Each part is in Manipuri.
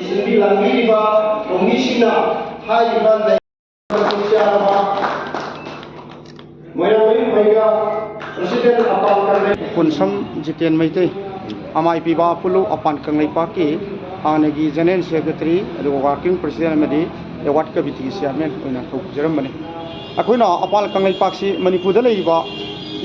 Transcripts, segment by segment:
ꯊꯤꯖꯤꯟꯕꯤ ꯂꯥꯡꯕꯤꯔꯤꯕ ꯂꯧꯃꯤꯁꯤꯡꯅ ꯍꯥꯏꯔꯤꯕ ꯂꯩꯕ ꯃꯣꯏꯔꯥꯡꯃꯌꯨꯝ ꯃꯩꯒ ꯄ꯭ꯔꯁꯤꯗꯦꯟꯠ ꯑꯄꯥꯜ ꯀꯪꯂꯩ ꯄꯨꯟꯁꯝ ꯖꯤꯇꯦꯟ ꯃꯩꯇꯩ ꯑꯃꯥꯏ ꯄꯤꯕ ꯄꯨꯂꯨ ꯑꯄꯥꯟ ꯀꯪꯂꯩꯄꯥꯛꯀꯤ ꯍꯥꯟꯅꯒꯤ ꯖꯦꯅꯔꯦꯜ ꯁꯦꯀ꯭ꯔꯦꯇꯔꯤ ꯑꯗꯨꯒ ꯋꯥꯔꯀꯤꯡ ꯄ꯭ꯔꯁꯤꯗꯦꯟꯠ ꯑꯃꯗꯤ ꯑꯦꯋꯥꯔꯗ ꯀꯃꯤꯇꯤꯒꯤ ꯆꯤꯌꯔꯃꯦꯟ ꯑꯣꯏꯅ ꯇꯧꯖꯔꯝꯕꯅꯤ ꯑꯩꯈꯣꯏꯅ ꯑꯄꯥꯜ ꯀꯪꯂꯩꯄꯥꯛꯁꯤ ꯃꯅꯤꯄꯨꯔꯗ ꯂꯩꯔꯤꯕ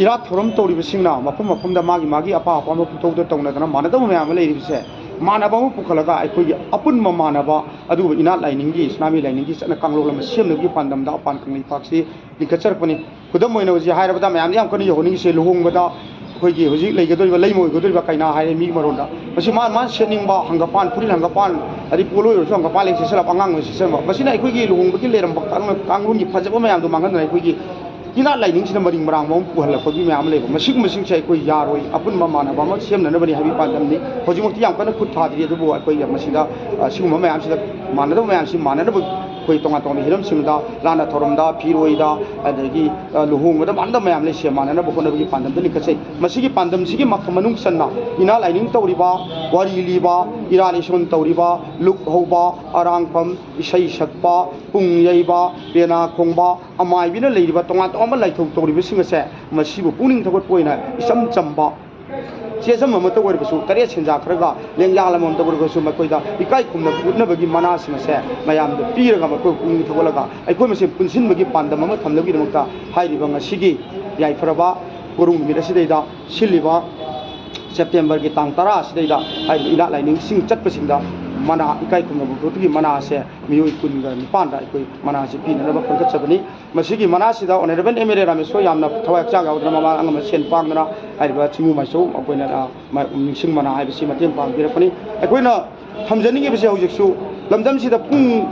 ꯏꯔꯥꯠ ꯊꯧꯔꯝ ꯇꯧꯔꯤꯕꯁꯤꯡꯅ ꯃꯐꯝ ꯃꯐꯝꯗ ꯃꯥꯒꯤ ꯑꯄꯥꯝꯕ ꯄꯨꯊꯣꯛꯇ ꯇꯧꯅꯗꯅ ꯃꯥꯟꯅꯗꯕ ꯃꯌꯥꯝ ꯑꯃ ꯂꯩꯔꯤꯕꯁꯦ ꯃꯥꯟꯅꯕ ꯑꯃ ꯄꯨꯈꯠꯂꯒ ꯑꯩꯈꯣꯏꯒꯤ ꯑꯄꯨꯟꯕ ꯃꯥꯟꯅꯕ ꯑꯗꯨꯒ ꯏꯅꯥꯠ ꯂꯥꯏꯅꯤꯡꯒꯤ ꯁꯅꯥꯃꯍꯤ ꯂꯥꯏꯅꯤꯡꯒꯤ ꯆꯠꯅ ꯀꯥꯡꯂꯣꯟ ꯑꯃ ꯁꯦꯝꯅꯕꯒꯤ ꯄꯥꯟꯗꯝꯗ ꯑꯄꯥꯟ ꯀꯪꯂꯩꯄꯥꯛꯁꯤ ꯂꯤꯡꯈꯠꯆꯔꯛꯄꯅꯤ ꯈꯨꯗꯝ ꯑꯣꯏꯅ ꯍꯧꯖꯤꯛ ꯍꯥꯏꯔꯕꯗ ꯃꯌꯥꯝꯗ ꯌꯥꯝ ꯀꯟꯅ ꯌꯧꯍꯟꯅꯤꯡꯉꯤꯁꯦ ꯂꯨꯍꯣꯡꯕꯗ ꯑꯩꯈꯣꯏꯒꯤ ꯍꯧꯖꯤꯛ ꯂꯩꯒꯗꯧꯔꯤꯕ ꯂꯩꯃ ꯑꯣꯏꯒꯗꯧꯔꯤꯕ ꯀꯩꯅꯥ ꯍꯥꯏꯔꯦ ꯃꯤꯒꯤ ꯃꯔꯣꯟꯗ ꯃꯁꯤ ꯃꯥꯅ ꯁꯦꯠꯅꯤꯡꯕ ꯍꯪꯒꯄꯥꯟ ꯐꯨꯔꯤꯠ ꯍꯪꯒꯄꯥꯟ ꯑꯗꯩ ꯄꯣꯂꯣꯏ ꯑꯣꯏꯔꯁꯨ ꯍꯪꯒꯄꯥꯟ ꯂꯦꯡ ꯁꯦꯠꯆꯜꯂꯛꯄ ꯑꯉꯥꯡ ꯑꯣꯏꯅ ꯁꯦꯠꯆꯟꯕ ꯃꯁꯤꯅ ꯑꯩꯈꯣꯏꯒꯤ ꯂꯨꯍꯣꯡꯕꯒꯤ ꯂꯩꯔꯝꯕ ꯀꯥꯡꯂꯣꯟꯒꯤ ꯐꯖꯕ ꯃꯌꯥꯝꯗꯣ ꯃꯥꯡꯍꯟꯗꯅ ꯑꯩꯈꯣꯏꯒꯤ ꯏꯅꯥꯠ ꯂꯥꯏꯅꯤꯡꯁꯤꯅ ꯃꯔꯤꯡ ꯃꯔꯥꯡꯕ ꯑꯃ ꯄꯨꯍꯜꯂꯛꯄꯒꯤ ꯃꯌꯥꯝ ꯂꯩꯕ ꯃꯁꯤꯒꯨꯝꯕꯁꯤꯡꯁꯦ ꯑꯩꯈꯣꯏ ꯌꯥꯔꯣꯏ ꯑꯄꯨꯟꯕ ꯃꯥꯟꯅꯕ ꯑꯃ ꯁꯦꯝꯅꯅꯕꯅꯤ ꯍꯥꯏꯕꯒꯤ ꯄꯥꯟꯗꯝꯅꯤ ꯍꯧꯖꯤꯛꯃꯛꯇꯤ ꯌꯥꯝ ꯀꯟꯅ ꯈꯨꯠ ꯊꯥꯗ꯭ꯔꯤ ꯑꯗꯨꯕꯨ ꯑꯩꯈꯣꯏ ꯃꯁꯤꯗ ꯁꯤꯒꯨꯝꯕ ꯃꯌꯥꯝꯁꯤꯗ ꯃꯥꯟꯅꯗꯕ ꯃꯌꯥꯝꯁꯤ ꯃꯥꯟꯅꯅꯕ ꯑꯩꯈꯣꯏ ꯇꯣꯉꯥꯟ ꯇꯣꯉꯥꯟꯕ ꯍꯤꯔꯝꯁꯤꯡꯗ ꯂꯥꯟꯅ ꯊꯧꯔꯝꯗ ꯐꯤꯔꯣꯏꯗ ꯑꯗꯒꯤ ꯂꯨꯍꯣꯡꯕꯗ ꯃꯥꯟꯅꯗꯕ ꯃꯌꯥꯝ ꯂꯩꯁꯦ ꯃꯥꯟꯅꯅꯕ ꯍꯣꯠꯅꯕꯒꯤ ꯄꯥꯟꯗꯝꯗ ꯂꯤꯡꯈꯠꯆꯩ ꯃꯁꯤꯒꯤ ꯄꯥꯟꯗꯝꯁꯤꯒꯤ ꯃꯅꯨꯡ ꯆꯟꯅ ꯏꯅꯥꯠ ꯂꯥꯏꯅꯤꯡ ꯇꯧꯔꯤꯕ ꯋꯥꯔꯤ ꯂꯤꯕ ꯏꯔꯥꯠ ꯏꯁꯣꯟ ꯇꯧꯔꯤꯕ ꯂꯨꯛ ꯍꯧꯕ ꯑꯔꯥꯡꯐꯝ ꯏꯁꯩ ꯁꯛꯄ ꯄꯨꯡ ꯌꯩꯕ ꯄꯦꯅꯥ ꯈꯣꯡꯕ ꯑꯃꯥꯏꯕꯤꯅ ꯂꯩꯔꯤꯕ ꯇꯣꯉꯥꯟ ꯇꯣꯉꯥꯟꯕ ꯂꯥꯏꯊꯣꯛ ꯇꯧꯔꯤꯕꯁꯤꯡ ꯑꯁꯦ ꯃꯁꯤꯕꯨ ꯄꯨꯛꯅꯤꯡ ꯊꯧꯒꯠꯄ ꯑꯣꯏꯅ ꯏꯆꯝ ꯆꯝꯕ ꯆꯦꯖꯝ ꯑꯃꯇ ꯑꯣꯏꯔꯕꯁꯨ ꯇꯔꯦꯠ ꯁꯦꯟꯖꯥ ꯈꯔꯒ ꯂꯦꯡꯌꯥꯜ ꯑꯃꯃꯝꯇ ꯑꯣꯏꯔꯒꯁꯨ ꯃꯈꯣꯏꯗ ꯏꯀꯥꯏ ꯈꯨꯝꯅꯕ ꯎꯠꯅꯕꯒꯤ ꯃꯅꯥꯁꯤꯡ ꯑꯁꯦ ꯃꯌꯥꯝꯗ ꯄꯤꯔꯒ ꯃꯈꯣꯏꯕꯨ ꯄꯨꯛꯅꯤꯡ ꯊꯧꯒꯠꯂꯒ ꯑꯩꯈꯣꯏ ꯃꯁꯦꯟ ꯄꯨꯟꯁꯤꯟꯕꯒꯤ ꯄꯥꯟꯗꯝ ꯑꯃ ꯊꯝꯅꯕꯒꯤꯗꯃꯛꯇ ꯍꯥꯏꯔꯤꯕ ꯉꯁꯤꯒꯤ ꯌꯥꯏꯐꯔꯕ ꯄꯣꯔꯨꯡ ꯅꯨꯃꯤꯠ ꯑꯁꯤꯗꯩꯗ ꯁꯤꯜꯂꯤꯕ ꯁꯦꯞꯇꯦꯝꯕꯔꯒꯤ ꯇꯥꯡ 10 ꯑꯁꯤꯗꯩꯗ ꯍꯥꯏꯔꯤꯕ ꯏꯅꯥꯠ ꯂꯥꯏꯅꯤꯡꯁꯤꯡ ꯆꯠꯄꯁꯤꯡꯗ ꯃꯅꯥ ꯏꯀꯥꯏ ꯈꯨꯝꯅꯕ ꯄꯣꯠꯇꯨꯒꯤ ꯃꯅꯥ ꯑꯁꯦ ꯃꯤꯑꯣꯏ 19ꯗ ꯑꯩꯈꯣꯏ ꯃꯅꯥꯁꯤ ꯄꯤꯅꯅꯕ ꯈꯟꯒꯠꯆꯕꯅꯤ ꯃꯁꯤꯒꯤ ꯃꯅꯥꯁꯤꯗ ꯑꯣꯅꯔꯦꯕꯜ ꯑꯦꯝ.ꯑꯦꯜ.ꯑꯦ. ꯔꯥꯃꯦꯁꯣꯔ ꯌꯥꯝꯅ ꯊꯋꯥꯏ ꯍꯛꯆꯥꯡ ꯌꯥꯎꯗꯅ ꯃꯃꯥꯡ ꯑꯃ ꯁꯦꯟ ꯄꯥꯡꯗꯅ ꯍꯥꯏꯔꯤꯕ ꯆꯤꯡꯃꯨ ꯃꯥꯏꯆꯧ ꯑꯩꯈꯣꯏꯅ ꯅꯤꯡꯁꯤꯡ ꯃꯅꯥ ꯍꯥꯏꯕꯁꯤ ꯃꯇꯦꯡ ꯄꯥꯡꯕꯤꯔꯛꯄꯅꯤ ꯑꯩꯈꯣꯏꯅ ꯊꯝꯖꯅꯤꯡꯉꯤꯕꯁꯤ ꯍꯧꯖꯤꯛꯁꯨ ꯂꯝꯗꯝꯁꯤꯗ ꯄꯨꯡ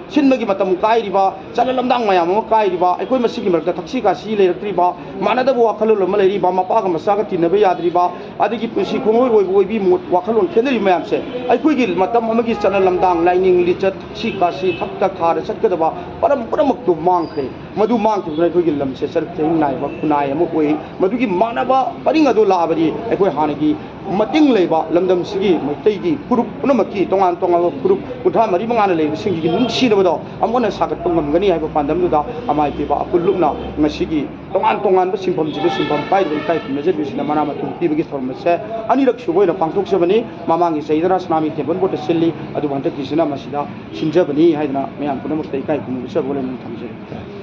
ꯁꯤꯟꯕꯒꯤ ꯃꯇꯝ ꯀꯥꯏꯔꯤꯕ ꯆꯠꯅ ꯂꯝꯗꯥꯡ ꯃꯌꯥꯝ ꯑꯃ ꯀꯥꯏꯔꯤꯕ ꯑꯩꯈꯣꯏ ꯃꯁꯤꯒꯤ ꯃꯔꯛꯇ ꯊꯛꯁꯤ ꯈꯥꯁꯤ ꯂꯩꯔꯛꯇ꯭ꯔꯤꯕ ꯃꯥꯟꯅꯗꯕ ꯋꯥꯈꯜꯂꯣꯟ ꯑꯃ ꯂꯩꯔꯤꯕ ꯃꯄꯥꯒ ꯃꯆꯥꯒ ꯇꯤꯟꯅꯕ ꯌꯥꯗ꯭ꯔꯤꯕ ꯑꯗꯒꯤ ꯄꯨꯟꯁꯤ ꯈꯣꯡꯂꯣꯏ ꯑꯣꯏꯕꯤ ꯋꯥꯈꯜꯂꯣꯟ ꯈꯦꯠꯅꯔꯤꯕ ꯃꯌꯥꯝꯁꯦ ꯑꯩꯈꯣꯏꯒꯤ ꯃꯇꯝ ꯑꯃꯒꯤ ꯆꯠꯅ ꯂꯝꯗꯥꯡ ꯂꯥꯏꯅꯤꯡ ꯂꯤꯆꯠ ꯊꯛꯁꯤ ꯈꯥꯁꯤ ꯊꯛꯇ ꯈꯥꯔ ꯆꯠꯀꯗꯕ ꯄꯨꯝꯅꯃꯛꯇꯨ ꯃꯥꯡꯈ꯭ꯔꯦ ꯃꯗꯨ ꯃꯥꯡꯈꯤꯕꯗꯨꯅ ꯑꯩꯈꯣꯏꯒꯤ ꯂꯝꯁꯦ ꯆꯩ ꯅꯥꯏꯕ ꯈꯨꯟꯅꯥꯏ ꯑꯃ ꯑꯣꯏ ꯃꯗꯨꯒꯤ ꯃꯥꯟꯅꯕ ꯄꯔꯤꯡ ꯑꯗꯨ ꯂꯥꯛꯑꯕꯗꯤ ꯑꯩꯈꯣꯏ ꯍꯥꯟꯅꯒꯤ ꯃꯇꯤꯡ ꯂꯩꯕ ꯂꯝꯗꯝꯁꯤꯒꯤ ꯃꯩꯇꯩꯒꯤ ꯐꯨꯔꯨꯞ ꯄꯨꯝꯅꯃꯛꯀꯤ ꯇꯣꯉꯥꯟ ꯇꯣꯉꯥꯟꯕ ꯐꯨꯔꯨꯞ 34 ꯂꯩꯕꯁꯤꯡꯒꯤ ꯅꯨꯡꯁꯤꯅꯕꯗꯣ ꯑꯃꯨꯛ ꯁꯥꯒꯠꯄ ꯉꯝꯒꯅꯤ ꯍꯥꯏꯕ ꯄꯥꯟꯗꯝꯗꯨꯗ ꯑꯃꯥꯏ ꯄꯤꯕ ꯑꯄꯨꯟꯂꯨꯞꯅ ꯉꯁꯤꯒꯤ ꯇꯣꯉꯥꯟ ꯇꯣꯉꯥꯟꯕ ꯁꯤꯟꯐꯝꯁꯤꯗ ꯁꯤꯟꯐꯝ ꯄꯥꯏꯔꯤꯕ ꯏꯀꯥꯏ ꯈꯨꯝꯅꯖꯔꯤꯕꯁꯤꯅ ꯃꯅꯥ ꯃꯊꯨꯝ ꯄꯤꯕꯒꯤ ꯊꯧꯔꯝ ꯑꯁꯦ ꯑꯅꯤꯔꯛ ꯁꯨꯕ ꯑꯣꯏꯅ ꯄꯥꯡꯊꯣꯛꯆꯕꯅꯤ ꯃꯃꯥꯡꯒꯤ ꯆꯍꯤꯗꯅ ꯁꯅꯥꯃꯍꯤ ꯇꯦꯝꯄꯜ ꯕꯣꯔꯗꯇ ꯁꯤꯜꯂꯤ ꯑꯗꯨꯕꯨ ꯍꯟꯗꯛꯀꯤꯁꯤꯅ ꯃꯁꯤꯗ ꯁꯤꯟꯖꯕꯅꯤ ꯍꯥꯏꯗꯅ ꯃꯌꯥꯝ ꯄꯨꯝꯅꯃꯛꯇ ꯏꯀꯥꯏ ꯈꯨꯝꯅꯖꯕ ꯂꯩꯅ ꯊꯝꯖꯔꯤ